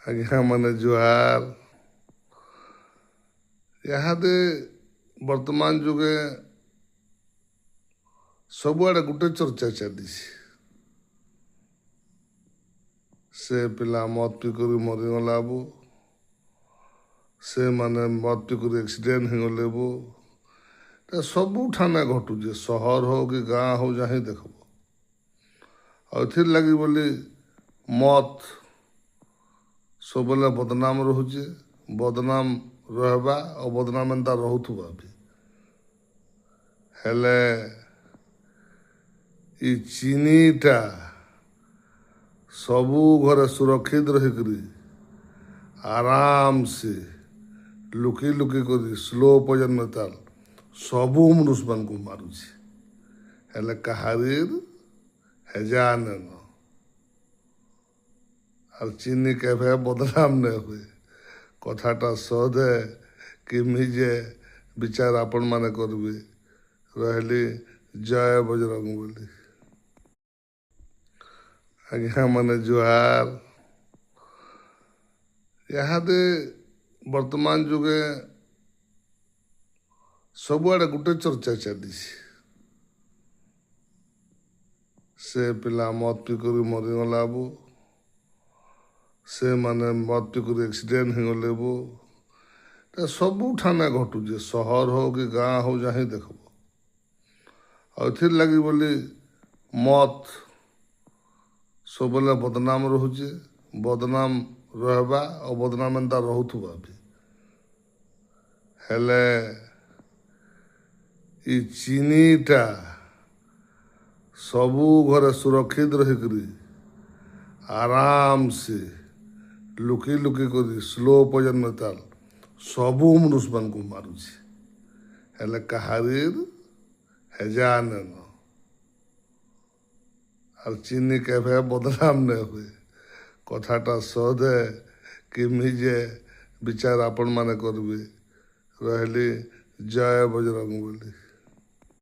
ଆଜ୍ଞା ମାନେ ଜୁହାର। ଇହାଦେ ବର୍ତ୍ତମାନ ଯୁଗେ ସବୁଆଡ଼େ ଗୋଟେ ଚର୍ଚ୍ଚା ଚାଲିଛି। ସେ ପିଲା ମଦ ପିକରି ମରିଗଲା ବୋ, ସେମାନେ ମଦ ପିକରି ଆକ୍ସିଡେଣ୍ଟ ହେଇଗଲେ ବୋ। ସବୁଠାନେ ଘଟୁଛେ, ସହର ହଉ କି ଗାଁ ହଉ ଯାହିଁ ଦେଖବ। ଆଉ ଏଥିର୍ଲାଗି ବୋଲି ମଦ ସବୁବେଳେ ବଦନାମ ରହୁଛେ, ବଦନାମ ରହିବା ଆଉ ବଦନାମ ଏନ୍ତା ରହୁଥିବା ବି। ହେଲେ ଇ ଚିନିଟା ସବୁ ଘରେ ସୁରକ୍ଷିତ ରହିକରି ଆରାମସେ ଲୁକି ଲୁକି କରି ସ୍ଲୋ ପଏଜନ୍ ମେତାଲ ସବୁ ମନୁଷମାନଙ୍କୁ ମାରୁଛି। ହେଲେ କାହାରିର ହେଜା ନେନ। ଆଉ ଚିନି କେବେ ବଦନାମ ନେ ହୁଏ। କଥାଟା ସହଜେ କେମିଜେ ବିଚାର ଆପଣ ମାନେ କରିବେ। ରହିଲି ଜୟ ବଜରଙ୍ଗ ବୋଲି। ଆଜ୍ଞା ମାନେ ଜୁହାର। ଇହାଦେ ବର୍ତ୍ତମାନ ଯୁଗେ ସବୁଆଡ଼େ ଗୋଟେ ଚର୍ଚ୍ଚା ଚାଲିଛି। ସେ ପିଲା ମଦ ପିକରି ମରିଗଲା ବୋ, ସେମାନେ ମଦ ପିକରି ଆକ୍ସିଡେଣ୍ଟ ହେଇଗଲେ ବୋ। ସବୁଠାନେ ଘଟୁଛେ, ସହର ହଉ କି ଗାଁ ହଉ ଯାହିଁ ଦେଖବ। ଆଉ ଏଥିର୍ଲାଗି ବୋଲି ମଦ ସବୁବେଳେ ବଦନାମ ରହୁଛେ, ବଦନାମ ରହିବା ଆଉ ବଦନାମ ଏନ୍ତା ରହୁଥିବା ବି। ହେଲେ ଇ ଚିନିଟା ସବୁ ଘରେ ସୁରକ୍ଷିତ ରହିକରି ଆରାମସେ ଲୁକି ଲୁକି କରି ସ୍ଲୋ ପଏଜନ୍ ମେତାଲ ସବୁ ମନୁଷମାନଙ୍କୁ ମାରୁଛି। ହେଲେ କାହାରିର ହେଜା ନେନ। ଆଉ ଚିନି କେବେ ବଦନାମ ନେ ହୁଏ। କଥାଟା ସହଜେ କେମିଜେ ବିଚାର ଆପଣ ମାନେ କରିବେ। ରହିଲି ଜୟ ବଜରଙ୍ଗ ବୋଲି।